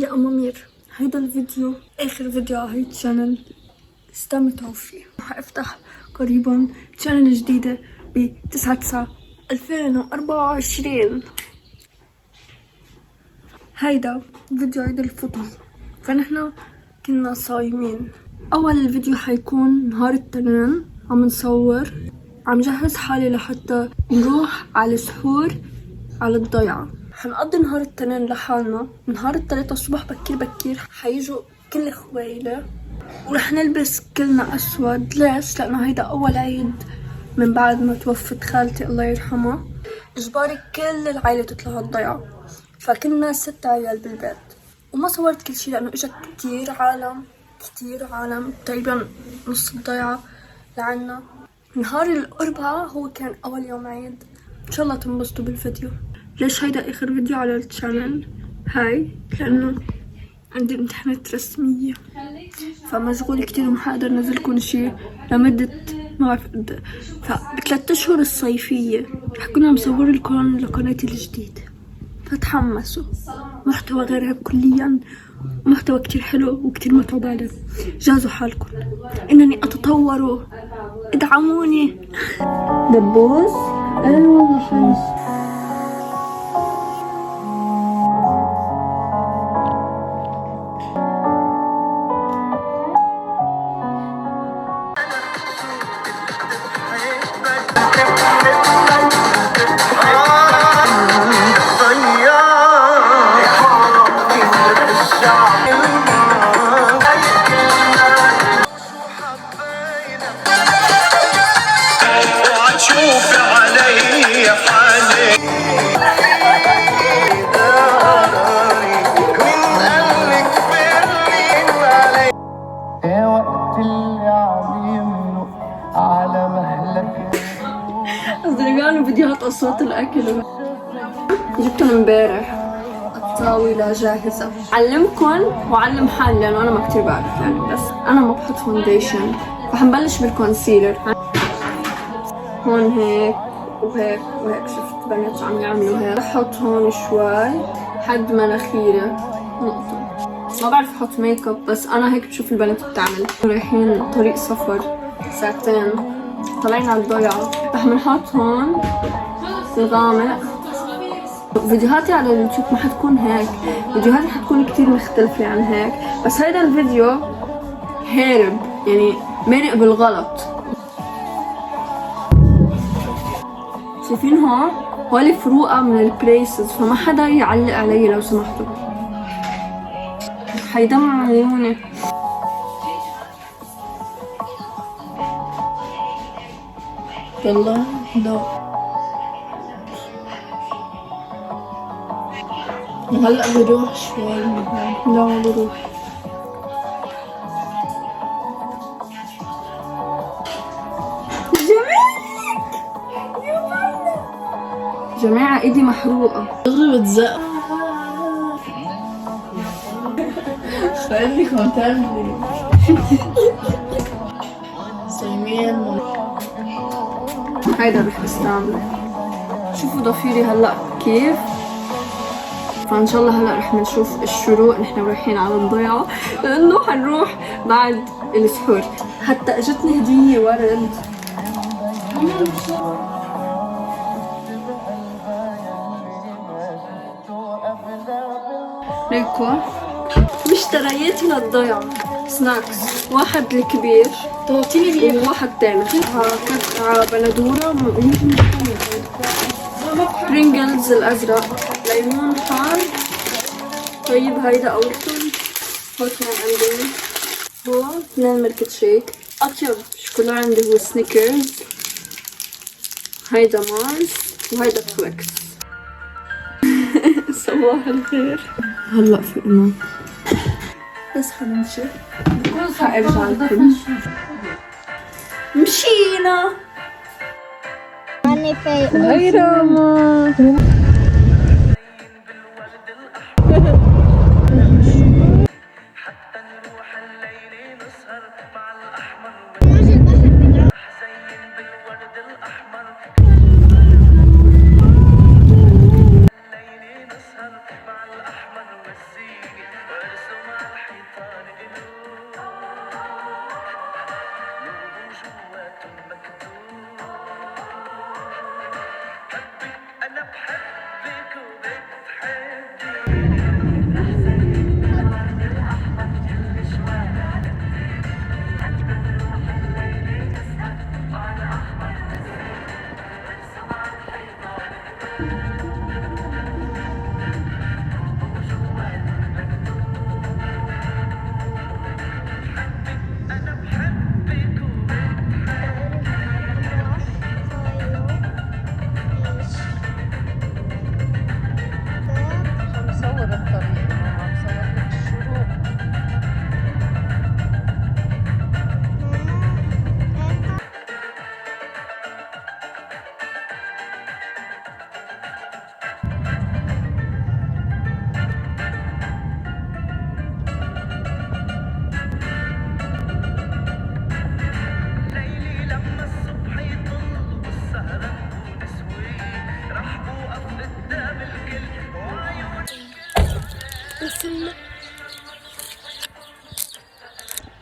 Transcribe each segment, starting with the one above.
يا أمامير، هيدا الفيديو آخر فيديو على هاي الشانل، استمتعوا فيه. رح افتح قريبا شانل جديدة ب9/9/2024. هيدا فيديو عيد الفطر، فنحنا كنا صايمين. أول فيديو حيكون نهار التنين، عم نصور، عم جهز حالي لحتى نروح على السحور على الضيعة. حنقضي نهار التنين لحالنا. نهار التلاتة الصبح بكير بكير حيجوا كل خويلة ورح نلبس كلنا أسود. ليش؟ لأنه هيدا أول عيد من بعد ما توفت خالتي الله يرحمها. إجباري كل العائلة تطلع على الضيعة، فكنا 6 عيال بالبيت. وما صورت كل شي لأنه إجا كتير عالم تقريبا نص الضيعة لعنا. نهار الأربعاء هو كان أول يوم عيد. إن شاء الله تنبسطوا بالفيديو. ليش هيدا آخر فيديو على الشانل هاي؟ لأنه عندي امتحانات رسمية فمشغول كتير وما حقدر نزلكم شي لمدة ما بعرف قد. فب3 أشهر الصيفية رح كنا مصور لكم لقناتي الجديدة، فتحمسوا. محتوى غير هيك كليا، محتوى كتير حلو وكتير متعوب عليه. جهزوا حالكم، إنني أتطور، ادعموني. دبوس والله حلو. قالوا فيديوهات أصوات الأكل جبتهم امبارح. الطاولة جاهزة. علمكن وعلم حالي لأنه أنا ما كتير بعرف يعني، بس أنا ما بحط فونديشن. فحنبلش بالكونسيلر. هون هيك وهيك وهيك. شفت بنات عم يعملوا هيك. بحط هون شوي حد مناخيري نقطة. ما بعرف احط ميك اب، بس انا هيك بشوف البنات بتعمل. رايحين طريق سفر 2 ساعات، طالعين على الضيعة. رح بنحط هون الغامق. فيديوهاتي على اليوتيوب ما حتكون هيك، فيديوهاتي حتكون كتير مختلفة عن هيك. بس هيدا الفيديو هارب يعني مرق بالغلط. شايفين هون؟ هولي فروقة من البريسز، فما حدا يعلق علي لو سمحتوا. حيدمع عيوني. يلا لا هلا بروح شوي. لا بروح. جماعة ايدي محروقة. دغري بتزق. خليك معتمدي. صيمين. هيدا رح استعمله. شوفوا ضفيري هلا كيف. فان شاء الله هلا رح نشوف الشروق. نحن رايحين على الضيعة لانه حنروح بعد السحور. حتى اجتني هدية ورد. ريكو اشتريت للضيعة سناكس، واحد الكبير وواحد تاني. قطعة بندورة برينجلز الأزرق، ليمون حار. طيب هيدا أولكم. هون كمان عندي هو 2 ميلك شيك. أطيب شوكولا عندي هو سنيكرز. هيدا مارس وهيدا تويكس. صباح الخير. هلا فقنا بس حنمشي. حارجع لكم. مشينا. هاي راما.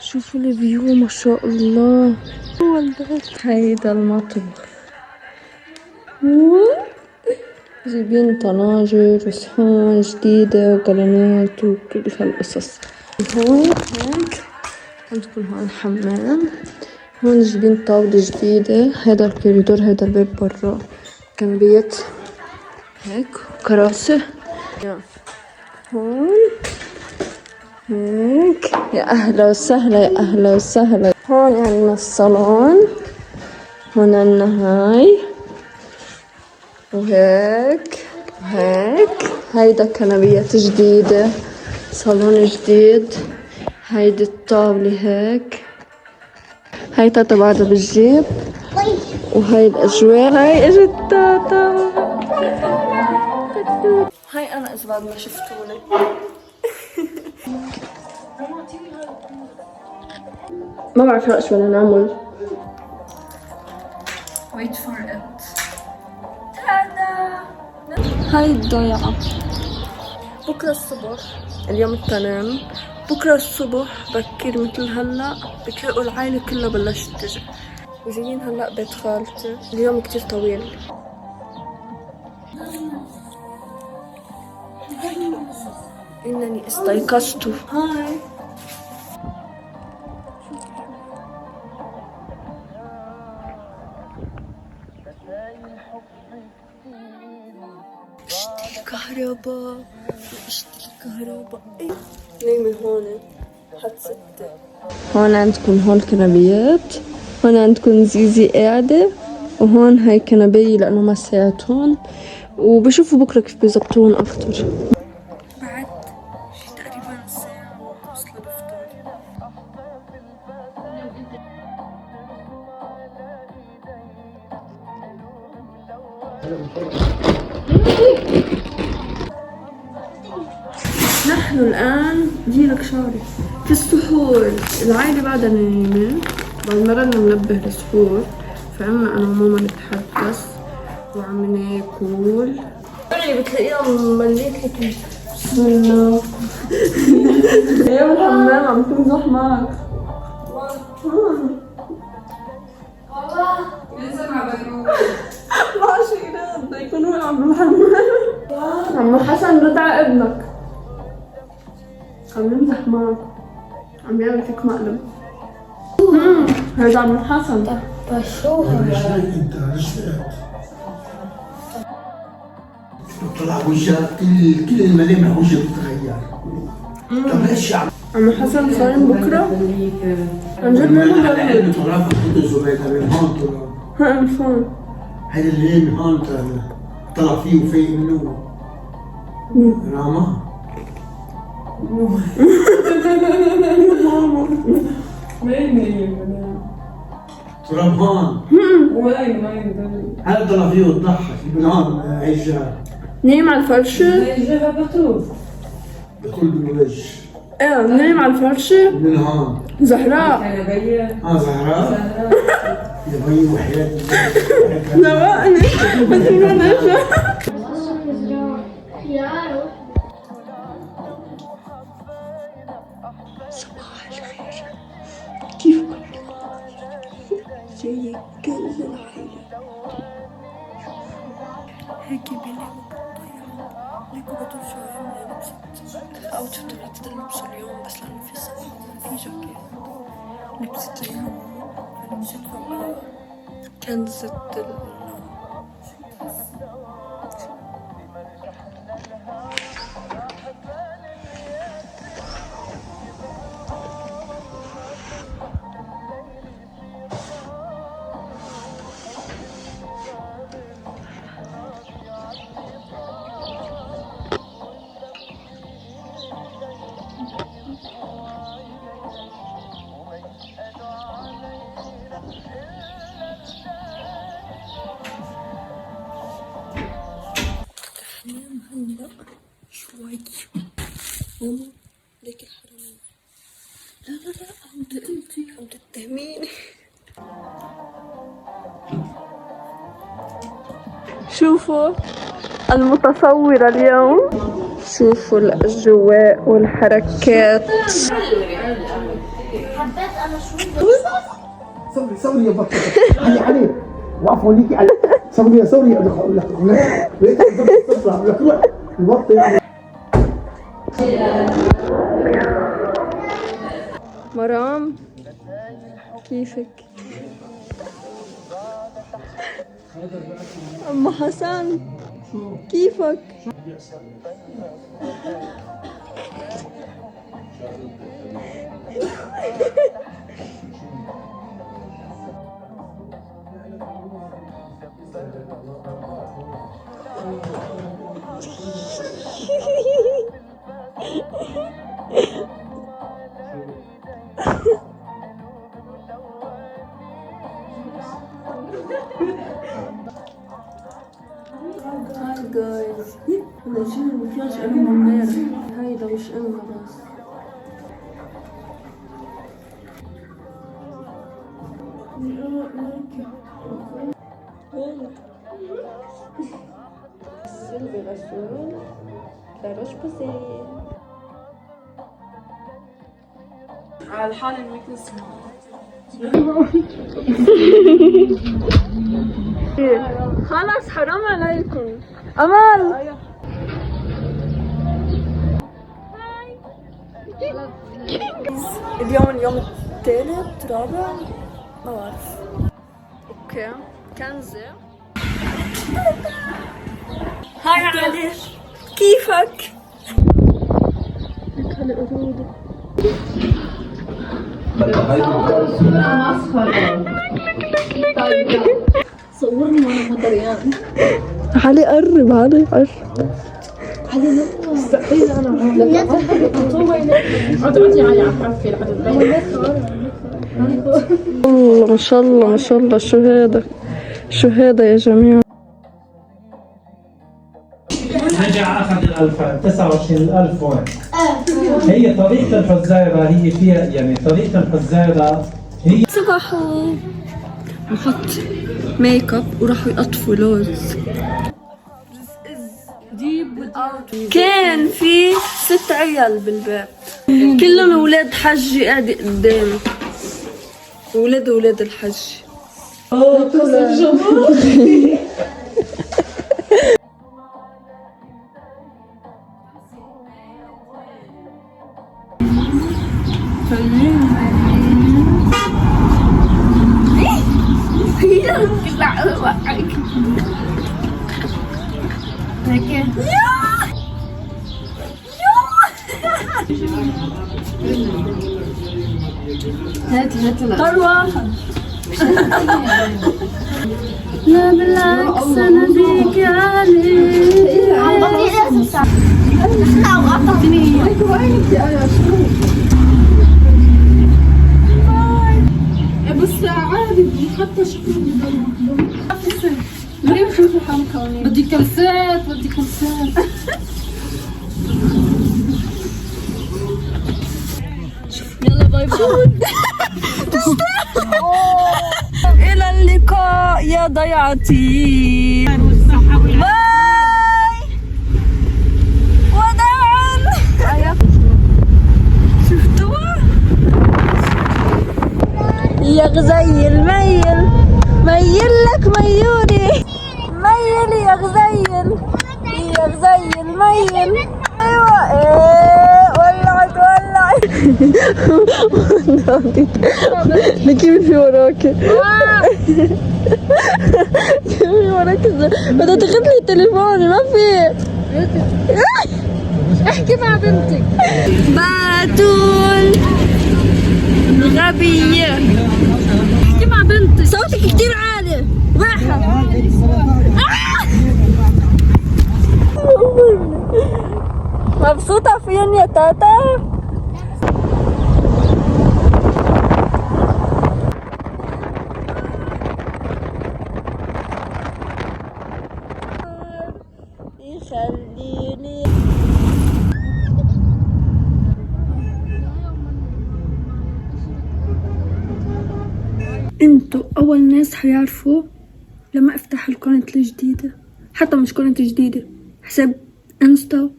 شوفوا الفيو ما شاء الله. هيدا المطبخ، جايبين طناجر وصحون جديدة وقلمات وكل هالقصص. هون هيك عندكم هون الحمام، هون جايبين طاولة جديدة. هيدا الكوريدور، هيدا الباب برا، كنبيات هيك وكراسي. هون هيك يا أهلا وسهلا، يا أهلا وسهلا. هون عنا الصالون، هون عنا هاي وهيك وهيك. هيدا كنبيات جديدة، صالون جديد. هيدي الطاولة هيك، هاي تاتا بعدها بالجيب، وهاي الأجوال. هاي اجت تاتا. هاي أنا إذا بعد ما شفتوني. ما بعرف هلا شو بدنا نعمل. wait for it. تادا. هاي الضيعة. بكرة الصبح، اليوم التنين، بكرة الصبح بكير مثل هلا بتلاقوا العائلة كلها بلشت تجي، وجايين هلا بيت خالتي. اليوم كتير طويل. إنني استيقظت. هاي اشتري كهرباء، اشتري كهرباء. نايمة هون حد 6. هون عندكم هون كنبيات، هون عندكم زيزي قاعدة، وهون هاي كنبية لأنه ما ساعتهم، وبشوفوا بكرة كيف بيزبطون أكتر. بعد شي تقريبا ساعة وصل الفطور. نحن الآن جيلك شعري في السحور. العائلة بعدها نايمة، بعد ما رنا منبه للسحور، فعنا أنا وماما نتحدث وعم ناكل. يعني بتلاقيها مليت لك بسم الله. هي بالحمام عم تمزح معك. بابا ننزل مع بيروت. ما شي رد، بده يكون هو عم بالحمام. عمو حسن رد على ابنك، عم يمزح معك، عم يعمل فيك مقلب. هذا عمو حسن. بشوفه. ليش انت ليش طلع وجهك كل الملامح وجهك بتتغير. طب ليش عمو حسن صايم بكره؟ عن جد ما بقول طلعك كنت زبيدة من هون طلع. ها من هون. هذا اللي من هون طلع فيه وفايق منه. راما تراب هون. وين هذا طلع فيه وتضحك من هون. عجال نايم على الفرشة. جابها بطوف بكل بالوجه. ايه نايم على الفرشة من هون. زهراء. زهراء يا بي وحياة زوقني بس ما نشا. صباح الخير، كيفكم؟ زي كل العائلة هيك بيناموا بالطيارة. ليكوا بدو شو عملنا لبست الأوتفيت اللي تلبسه اليوم، بس لأنه في سفر ما في جاكيت لبست اليوم، فلبست فوقها كنزة هلا شوي. ماما ليك الحرام. لا عم تتهميني. شوفوا المتصورة اليوم. شوفوا الأجواء والحركات. صوري يا بطل. علي وعفوا ليكي علي. صوري يا اقول لك ليك تطلع لك الوقت. مرام كيفك؟ أم حسن كيفك؟ هاي جايز، انا شنو المكياج انا من امبارح، هيدا مش انا بس. غسل بغسول لا روش بسيط على الحال المكنس. خلاص حرام عليكم. أمل اليوم الثالث رابع ما بعرف. اوكي كنزة. هاي علي كيفك؟ هلا قرودة صورني وانا مدريان. علي قرب علي قرب. علي مستحيل انا الله ما شاء الله ما شاء الله. شو هذا يا جماعة؟ رجع اخذ ال 29,000 وين؟ هي طريقة الحزيرة هي فيها يعني طريقة الحزيرة هي صباحو نحط ميك اب وراحوا يقطفوا لوز. كان في 6 عيال بالباب كلهم اولاد حجي قاعدة قدامي. ولاد الحج. هات قروة. لا بالعكس انا بيك عليك. بس عادي حتى شكله مريم شوفوا حمكوني. بدي كلسات يلا باي باي. إلى اللقاء يا ضيعتي. باي وداعا. شفتوها يا غزيل ميل لك ميولي ميل يا غزيل ميل. ايوه ايه ولعت كيف في وراكي؟ كيف في وراكي؟ بدها تاخذ لي تليفوني ما في. احكي مع بنتك. باتول غبية. احكي مع بنتك. صوتك كتير عالي. راحة. مبسوطة فين يا تاتا؟ يخليني انتوا اول ناس حيعرفوا لما افتح القناة الجديدة. حتى مش قناة جديدة، حساب انستا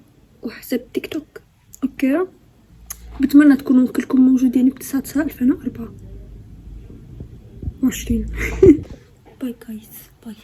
وحساب تيك توك. اوكي، بتمنى تكونوا كلكم موجودين ب9/9/2024. باي جايز، باي.